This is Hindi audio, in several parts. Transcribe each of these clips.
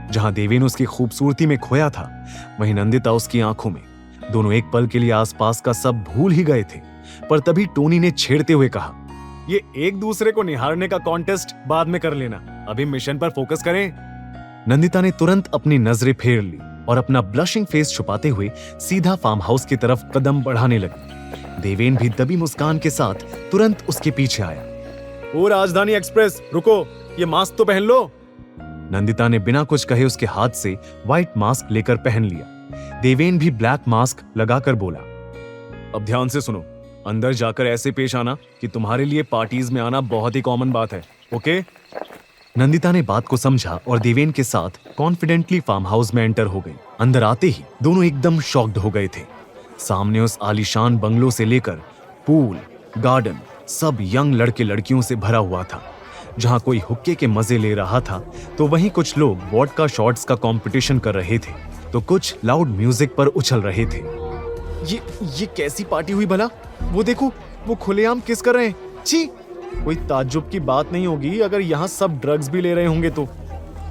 जहां देवेन उसकी खूबसूरती में खोया था, वहीं नंदिता उसकी आंखों में। दोनों एक पल के लिए आसपास का सब भूल ही गए थे, पर तभी टोनी ने छेड़ते हुए कहा, ये एक दूसरे को निहारने का कॉन्टेस्ट बाद में कर लेना, अभी मिशन पर फोकस करें। नंदिता ने तुरंत अपनी नजरें फेर ली और अपना ब्लशिंग फेस छुपाते हुए सीधा फार्म हाउस की तरफ कदम बढ़ाने लगी। देवेन भी दबी मुस्कान के साथ तुरंत उसके पीछे आया। ओ राजधानी एक्सप्रेस, रुको, ये मास्क तो पहन लो। नंदिता ने बिना कुछ कहे उसके हाथ से व्हाइट मास्क लेकर पहन लिया। देवेन भी ब्लैक मास्क लगाकर बोला, अब ध्यान से सुनो, अंदर जाकर ऐसे पेश आना कि तुम्हारे लिए पार्टीज में आना बहुत ही कॉमन बात है, ओके? नंदिता ने बात को समझा और देवेन के साथ कॉन्फिडेंटली फार्म हाउस में एंटर हो गई। अंदर आते ही दोनों एकदम शॉक्ड हो गए थे। सामने उस आलीशान बंगलो से लेकर पूल, गार्डन, सब यंग लड़के लड़कियों से भरा हुआ था। जहां कोई हुक्के के मजे ले रहा था, तो वहीं कुछ लोग वोडका शॉट्स का कंपटीशन कर रहे थे, तो कुछ लाउड म्यूजिक पर उछल रहे थे। ये कैसी पार्टी हुई भला? वो देखो, वो खुलेआम किस कर रहे हैं। छी, कोई ताज्जुब की बात नहीं होगी अगर यहाँ सब ड्रग्स भी ले रहे होंगे तो।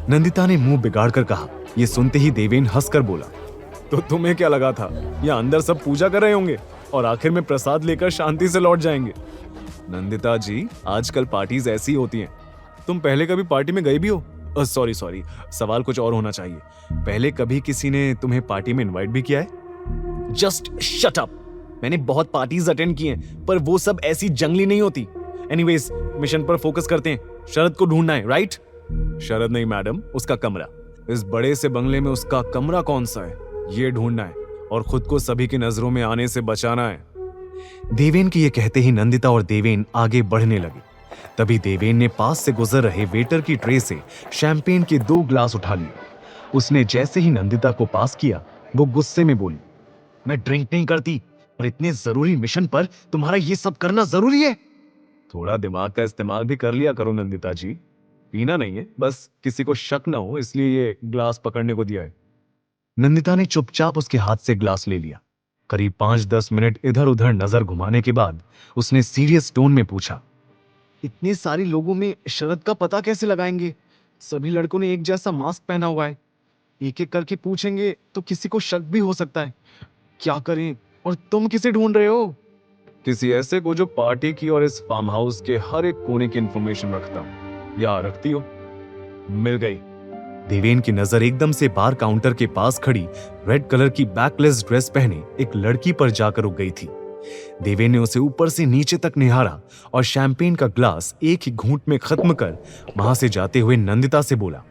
नंदिता ने मुंह बिगाड़ कर कहा। ये सुनते ही देवेन हंसकर बोला, तो तुम्हें क्या लगा था यहाँ अंदर सब पूजा कर रहे होंगे और आखिर में प्रसाद लेकर शांति से लौट जाएंगे? नंदिता जी, आजकल पार्टीज ऐसी होती हैं। तुम पहले कभी पार्टी में गई भी हो? सॉरी, सवाल कुछ और होना चाहिए। पहले कभी किसी ने तुम्हें पार्टी में इनवाइट भी किया है? Just shut up. मैंने बहुत पार्टीज अटेंड की हैं, पर वो सब ऐसी जंगली नहीं होती। एनीवेज, मिशन पर फोकस करते हैं। शरद को ढूंढना है, राइट? शरद नहीं मैडम, उसका कमरा। इस बड़े से बंगले में उसका कमरा कौन सा है, ये ढूंढना है और खुद को सभी की नजरों में आने से बचाना है। देवेन के ये कहते ही नंदिता और देवेन आगे बढ़ने लगे। तभी देवेन ने पास से गुजर रहे वेटर की ट्रे से शैंपेन के 2 ग्लास उठा लिए। उसने जैसे ही नंदिता को पास किया, वो गुस्से में बोली, मैं ड्रिंक नहीं करती, और इतने जरूरी मिशन पर तुम्हारा ये सब करना जरूरी है? थोड़ा दिमाग का इस्तेमाल भी कर लिया करो नंदिता जी। पीना नहीं है, बस किसी को शक ना हो इसलिए ये ग्लास पकड़ने को दिया है। नंदिता ने चुपचाप उसके हाथ से ग्लास ले लिया। करीब 5-10 मिनट इधर उधर नजर घुमाने के बाद उसने सीरियस टोन में पूछा, इतने सारे लोगों में शरद का पता कैसे लगाएंगे? सभी लड़कों ने एक जैसा मास्क पहना हुआ है। एक एक करके पूछेंगे तो किसी को शक भी हो सकता है। क्या करें? और तुम किसे ढूंढ रहे हो? किसी ऐसे को जो पार्टी की और इस फार्म हाउस के हर एक कोने की इंफॉर्मेशन रखता हो या रखती हो। मिल गई। देवेन की नजर एकदम से बार काउंटर के पास खड़ी रेड कलर की बैकलेस ड्रेस पहने एक लड़की पर जाकर रुक गई थी। देवेन ने उसे ऊपर से नीचे तक निहारा और शैंपेन का ग्लास एक ही घूंट में खत्म कर वहां से जाते हुए नंदिता से बोला,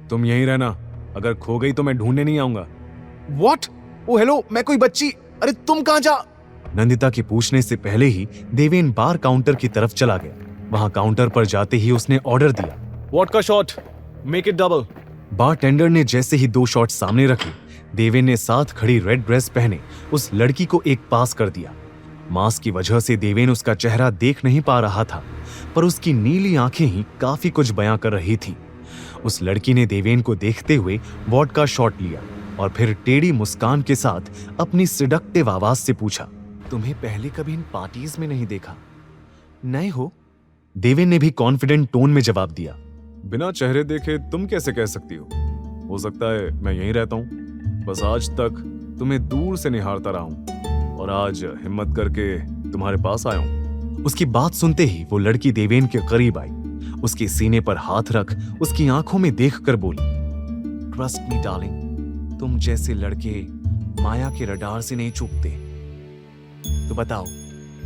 तुम यहीं रहना, अगर खो गई तो मैं ढूंढने नहीं आऊंगा। व्हाट? ओ हेलो, मैं कोई बच्ची, अरे तुम कहां जा? नंदिता के पूछने से पहले ही देवेन बार काउंटर की तरफ चला गया। वहां काउंटर पर जाते ही उसने ऑर्डर दिया, vodka shot, make it double. Bartender ने जैसे ही 2 शॉट सामने रखे, देवेन ने साथ खड़ी रेड ड्रेस पहने उस लड़की को एक पास कर दिया। मास्क की वजह से देवेन उसका चेहरा देख नहीं पा रहा था, पर उसकी नीली आंखें ही काफी कुछ बयां कर रही थी। उस लड़की ने देवेन को देखते हुए वोडका शॉट लिया और फिर टेढ़ी मुस्कान के साथ अपनी सिडक्टिव आवाज से पूछा, तुम्हें पहले कभी इन पार्टीज में नहीं देखा? नए हो? देवेन ने भी कॉन्फिडेंट टोन में जवाब दिया, बिना चेहरे देखे तुम कैसे कह सकती हो सकता है मैं यहीं रहता हूं, बस आज तक तुम्हें दूर से निहारता रहा हूं और आज हिम्मत करके तुम्हारे पास आया हूं। उसकी बात सुनते ही वो लड़की देवेन के करीब आई, उसके सीने पर हाथ रख उसकी आंखों में देखकर बोली, ट्रस्ट मी डार्लिंग, तुम जैसे लड़के माया के रडार से नहीं चूकते। तो बताओ,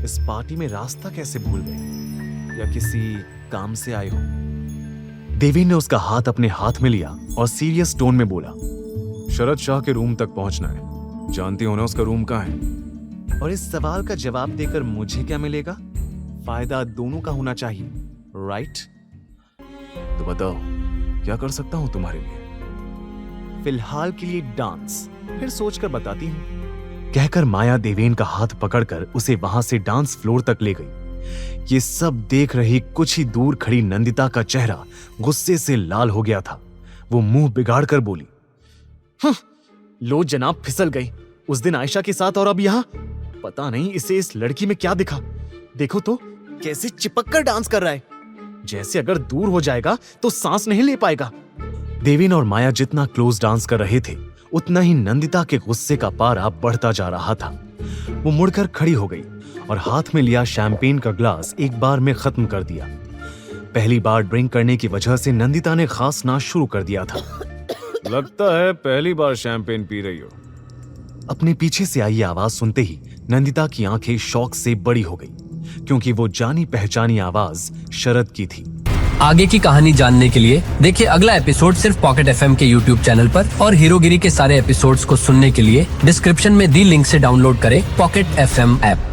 इस पार्टी में रास्ता कैसे भूल गए, या किसी काम से आए हो? देवेन ने उसका हाथ अपने हाथ में लिया और सीरियस टोन में बोला, शरद शाह के रूम तक पहुंचना है, जानती हो ना उसका रूम कहाँ है? और इस सवाल का जवाब देकर मुझे क्या मिलेगा? फायदा दोनों का होना चाहिए, राइट? तो बताओ, क्या कर सकता हूं तुम्हारे लिए? फिलहाल के लिए डांस, फिर सोचकर बताती हूं। कहकर माया देवेन का हाथ पकड़कर उसे वहां से डांस फ्लोर तक ले गई। ये सब देख रही कुछ ही दूर खड़ी नंदिता का चेहरा गुस्से से लाल हो गया था। वो मुंह बिगाड़ कर बोली, लो जनाब, फिसल गई। उस दिन आयशा के साथ और अब यहाँ। पता नहीं इसे इस लड़की में क्या दिखा। देखो तो कैसे चिपक कर डांस कर रहा है, जैसे अगर दूर हो जाएगा तो सांस नहीं ले पाएगा। देवेन और माया जितना क्लोज डांस कर रहे थे उतना ही नंदिता के गुस्से का पारा बढ़ता जा रहा था। वो मुड़कर खड़ी हो गई और हाथ में लिया शैंपेन का ग्लास एक बार में खत्म कर दिया। पहली बार ड्रिंक करने की वजह से नंदिता ने खांसना शुरू कर दिया था। लगता है पहली बार शैंपेन पी रही हो। अपने पीछे से आई आवाज सुनते ही नंदिता की आंखें शौक से बड़ी हो गई, क्योंकि वो जानी पहचानी आवाज शरद की थी। आगे की कहानी जानने के लिए देखिए अगला एपिसोड सिर्फ पॉकेट एफएम के यूट्यूब चैनल पर, और हीरोगिरी के सारे एपिसोड्स को सुनने के लिए डिस्क्रिप्शन में दी लिंक से डाउनलोड करें पॉकेट एफएम ऐप।